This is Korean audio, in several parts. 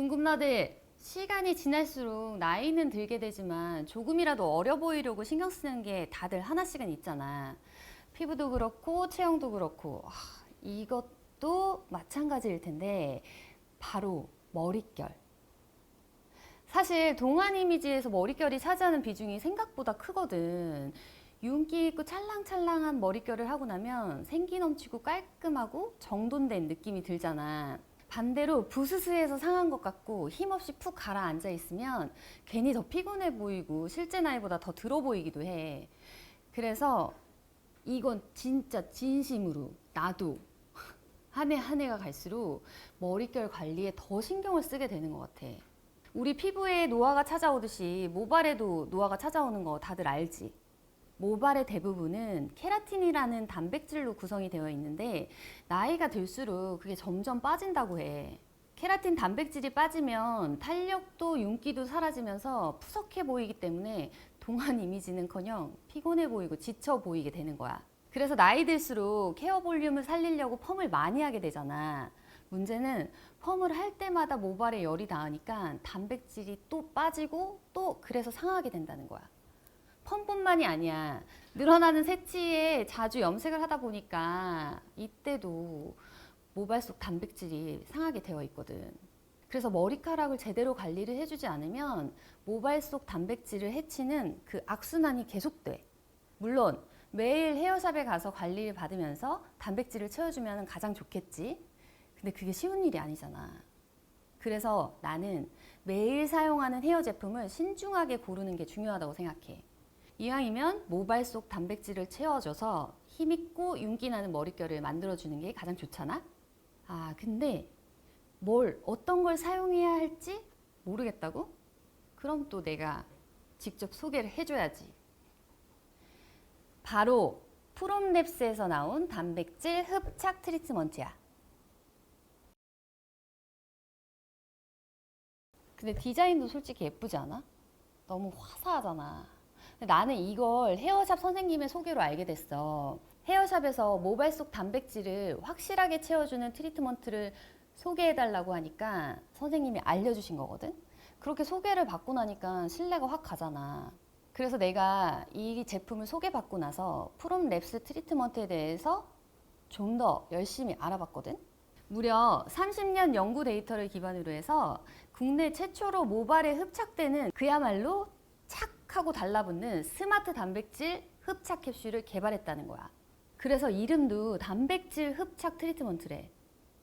궁금나들 시간이 지날수록 나이는 들게 되지만 조금이라도 어려 보이려고 신경 쓰는 게 다들 하나씩은 있잖아. 피부도 그렇고 체형도 그렇고 이것도 마찬가지일 텐데 바로 머릿결. 사실 동안 이미지에서 머릿결이 차지하는 비중이 생각보다 크거든. 윤기 있고 찰랑찰랑한 머릿결을 하고 나면 생기 넘치고 깔끔하고 정돈된 느낌이 들잖아. 반대로 부스스해서 상한 것 같고 힘없이 푹 가라앉아 있으면 괜히 더 피곤해 보이고 실제 나이보다 더 들어 보이기도 해. 그래서 이건 진짜 진심으로 나도 한 해 한 해가 갈수록 머릿결 관리에 더 신경을 쓰게 되는 것 같아. 우리 피부에 노화가 찾아오듯이 모발에도 노화가 찾아오는 거 다들 알지? 모발의 대부분은 케라틴이라는 단백질로 구성이 되어 있는데 나이가 들수록 그게 점점 빠진다고 해. 케라틴 단백질이 빠지면 탄력도 윤기도 사라지면서 푸석해 보이기 때문에 동안 이미지는커녕 피곤해 보이고 지쳐 보이게 되는 거야. 그래서 나이 들수록 헤어 볼륨을 살리려고 펌을 많이 하게 되잖아. 문제는 펌을 할 때마다 모발에 열이 닿으니까 단백질이 또 빠지고 또 그래서 상하게 된다는 거야. 펌뿐만이 아니야. 늘어나는 새치에 자주 염색을 하다 보니까 이때도 모발 속 단백질이 상하게 되어 있거든. 그래서 머리카락을 제대로 관리를 해주지 않으면 모발 속 단백질을 해치는 그 악순환이 계속돼. 물론 매일 헤어샵에 가서 관리를 받으면서 단백질을 채워주면 가장 좋겠지. 근데 그게 쉬운 일이 아니잖아. 그래서 나는 매일 사용하는 헤어 제품을 신중하게 고르는 게 중요하다고 생각해. 이왕이면 모발 속 단백질을 채워줘서 힘있고 윤기 나는 머릿결을 만들어주는 게 가장 좋잖아? 근데 어떤 걸 사용해야 할지 모르겠다고? 그럼 또 내가 직접 소개를 해줘야지. 바로 프롬랩스에서 나온 단백질 흡착 트리트먼트야. 근데 디자인도 솔직히 예쁘지 않아? 너무 화사하잖아. 근데 나는 이걸 헤어샵 선생님의 소개로 알게 됐어. 헤어샵에서 모발 속 단백질을 확실하게 채워주는 트리트먼트를 소개해달라고 하니까 선생님이 알려주신 거거든? 그렇게 소개를 받고 나니까 신뢰가 확 가잖아. 그래서 내가 이 제품을 소개받고 나서 프롬랩스 트리트먼트에 대해서 좀 더 열심히 알아봤거든? 무려 30년 연구 데이터를 기반으로 해서 국내 최초로 모발에 흡착되는 그야말로 착 하고 달라붙는 스마트 단백질 흡착 캡슐을 개발했다는 거야. 그래서 이름도 단백질 흡착 트리트먼트래.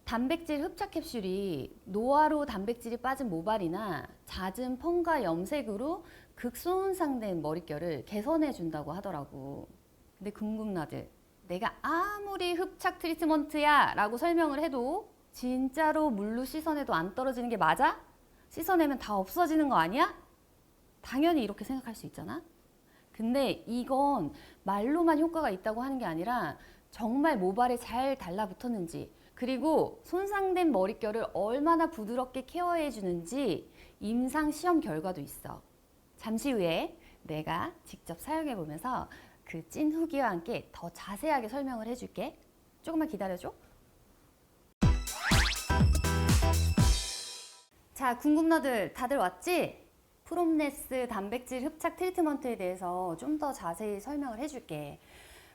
단백질 흡착 캡슐이 노화로 단백질이 빠진 모발이나 잦은 펌과 염색으로 극손상된 머릿결을 개선해 준다고 하더라고. 근데 궁금나들, 내가 아무리 흡착 트리트먼트야 라고 설명을 해도 진짜로 물로 씻어내도 안 떨어지는 게 맞아? 씻어내면 다 없어지는 거 아니야? 당연히 이렇게 생각할 수 있잖아. 근데 이건 말로만 효과가 있다고 하는 게 아니라 정말 모발에 잘 달라붙었는지, 그리고 손상된 머릿결을 얼마나 부드럽게 케어해 주는지 임상 시험 결과도 있어. 잠시 후에 내가 직접 사용해 보면서 그 찐 후기와 함께 더 자세하게 설명을 해줄게. 조금만 기다려줘. 자, 궁금너들 다들 왔지? 프롬랩스 단백질 흡착 트리트먼트에 대해서 좀 더 자세히 설명을 해줄게.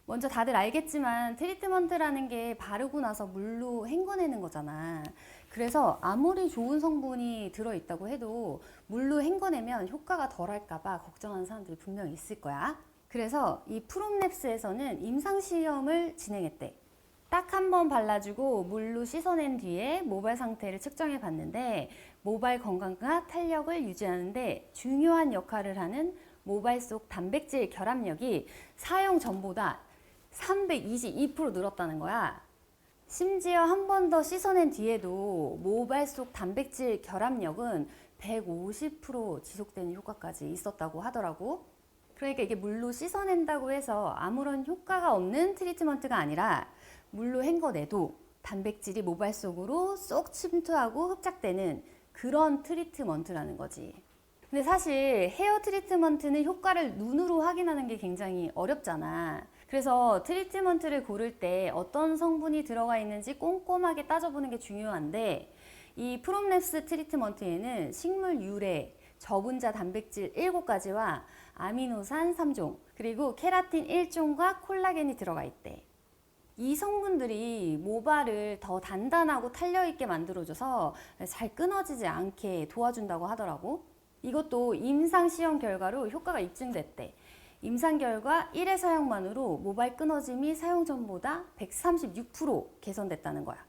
먼저 다들 알겠지만 트리트먼트라는 게 바르고 나서 물로 헹궈내는 거잖아. 그래서 아무리 좋은 성분이 들어있다고 해도 물로 헹궈내면 효과가 덜할까봐 걱정하는 사람들이 분명히 있을 거야. 그래서 이 프롬랩스에서는 임상시험을 진행했대. 딱 한 번 발라주고 물로 씻어낸 뒤에 모발 상태를 측정해 봤는데 모발 건강과 탄력을 유지하는데 중요한 역할을 하는 모발 속 단백질 결합력이 사용 전보다 322% 늘었다는 거야. 심지어 한 번 더 씻어낸 뒤에도 모발 속 단백질 결합력은 150% 지속되는 효과까지 있었다고 하더라고. 그러니까 이게 물로 씻어낸다고 해서 아무런 효과가 없는 트리트먼트가 아니라 물로 헹궈내도 단백질이 모발 속으로 쏙 침투하고 흡착되는 그런 트리트먼트라는 거지. 근데 사실 헤어 트리트먼트는 효과를 눈으로 확인하는 게 굉장히 어렵잖아. 그래서 트리트먼트를 고를 때 어떤 성분이 들어가 있는지 꼼꼼하게 따져보는 게 중요한데 이 프롬랩스 트리트먼트에는 식물 유래, 저분자 단백질 7가지와 아미노산 3종, 그리고 케라틴 1종과 콜라겐이 들어가 있대. 이 성분들이 모발을 더 단단하고 탄력있게 만들어줘서 잘 끊어지지 않게 도와준다고 하더라고. 이것도 임상 시험 결과로 효과가 입증됐대. 임상 결과 1회 사용만으로 모발 끊어짐이 사용 전보다 136% 개선됐다는 거야.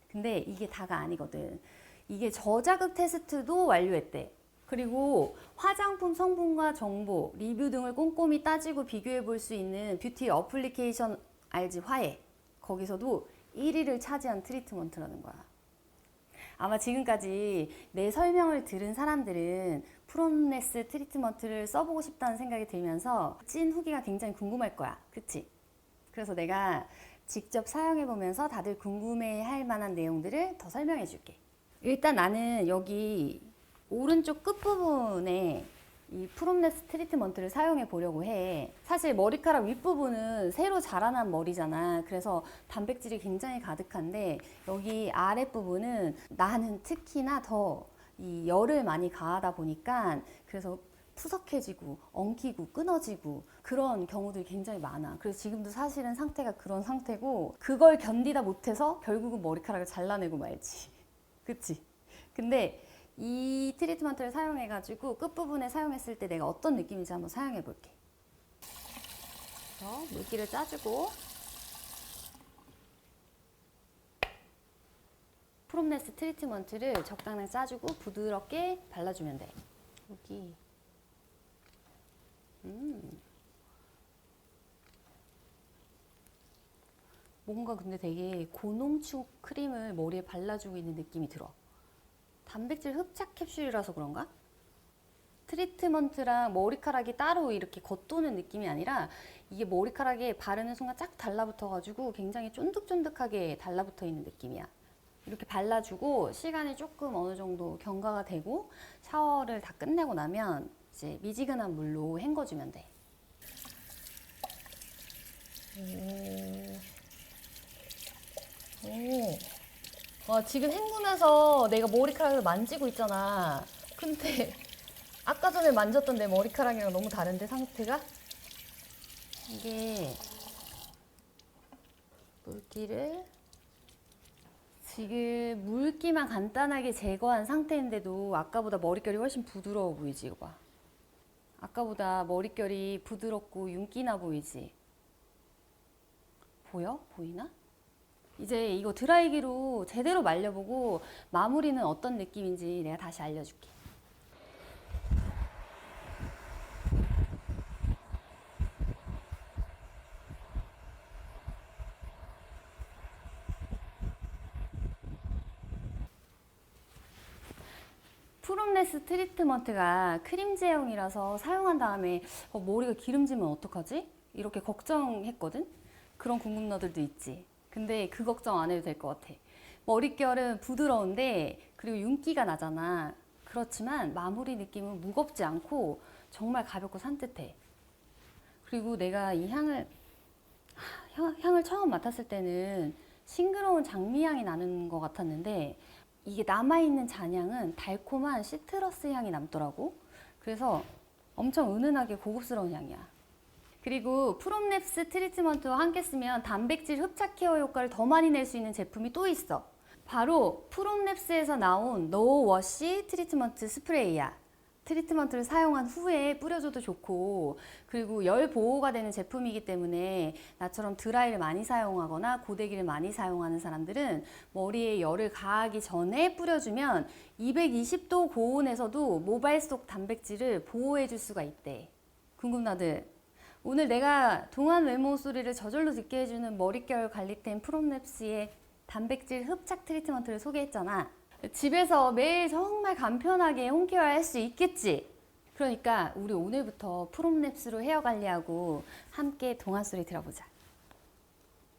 근데 이게 다가 아니거든. 이게 저자극 테스트도 완료했대. 그리고 화장품 성분과 정보, 리뷰 등을 꼼꼼히 따지고 비교해 볼 수 있는 뷰티 어플리케이션 알지? 화해. 거기서도 1위를 차지한 트리트먼트라는 거야. 아마 지금까지 내 설명을 들은 사람들은 프롬랩스 트리트먼트를 써보고 싶다는 생각이 들면서 찐 후기가 굉장히 궁금할 거야. 그치? 그래서 내가 직접 사용해보면서 다들 궁금해할 만한 내용들을 더 설명해 줄게. 일단 나는 여기 오른쪽 끝부분에 이 프롬랩스 트리트먼트를 사용해 보려고 해. 사실 머리카락 윗부분은 새로 자라난 머리잖아. 그래서 단백질이 굉장히 가득한데 여기 아랫부분은 나는 특히나 더 이 열을 많이 가하다 보니까 그래서 푸석해지고 엉키고 끊어지고 그런 경우들이 굉장히 많아. 그래서 지금도 사실은 상태가 그런 상태고 그걸 견디다 못해서 결국은 머리카락을 잘라내고 말지. 그치? 근데 이 트리트먼트를 사용해가지고 끝부분에 사용했을 때 내가 어떤 느낌인지 한번 사용해 볼게. 물기를 짜주고 프롬랩스 트리트먼트를 적당히 짜주고 부드럽게 발라주면 돼. 여기 뭔가 근데 되게 고농축 크림을 머리에 발라주고 있는 느낌이 들어. 단백질 흡착 캡슐이라서 그런가? 트리트먼트랑 머리카락이 따로 이렇게 겉도는 느낌이 아니라 이게 머리카락에 바르는 순간 쫙 달라붙어가지고 굉장히 쫀득쫀득하게 달라붙어 있는 느낌이야. 이렇게 발라주고 시간이 조금 어느 정도 경과가 되고 샤워를 다 끝내고 나면 이제 미지근한 물로 헹궈주면 돼. 지금 헹구면서 내가 머리카락을 만지고 있잖아. 근데 아까 전에 만졌던 내 머리카락이랑 너무 다른데 상태가? 이게 물기를 지금 물기만 간단하게 제거한 상태인데도 아까보다 머릿결이 훨씬 부드러워 보이지? 이거 봐. 아까보다 머릿결이 부드럽고 윤기나 보이지? 보여? 보이나? 이제 이거 드라이기로 제대로 말려보고 마무리는 어떤 느낌인지 내가 다시 알려줄게. 프롬랩스 트리트먼트가 크림 제형이라서 사용한 다음에 머리가 기름지면 어떡하지? 이렇게 걱정했거든? 그런 궁금너들도 있지. 근데 그 걱정 안 해도 될 것 같아. 머릿결은 부드러운데 그리고 윤기가 나잖아. 그렇지만 마무리 느낌은 무겁지 않고 정말 가볍고 산뜻해. 그리고 내가 이 향을 처음 맡았을 때는 싱그러운 장미향이 나는 것 같았는데 이게 남아있는 잔향은 달콤한 시트러스 향이 남더라고. 그래서 엄청 은은하게 고급스러운 향이야. 그리고 프롬랩스 트리트먼트와 함께 쓰면 단백질 흡착 케어 효과를 더 많이 낼 수 있는 제품이 또 있어. 바로 프롬랩스에서 나온 노 워시 트리트먼트 스프레이야. 트리트먼트를 사용한 후에 뿌려줘도 좋고 그리고 열 보호가 되는 제품이기 때문에 나처럼 드라이를 많이 사용하거나 고데기를 많이 사용하는 사람들은 머리에 열을 가하기 전에 뿌려주면 220도 고온에서도 모발 속 단백질을 보호해 줄 수가 있대. 궁금나들? 오늘 내가 동안 외모 소리를 저절로 듣게 해주는 머릿결 관리템 프롬랩스의 단백질 흡착 트리트먼트를 소개했잖아. 집에서 매일 정말 간편하게 홈케어 할 수 있겠지? 그러니까 우리 오늘부터 프롬랩스로 헤어 관리하고 함께 동안 소리 들어보자.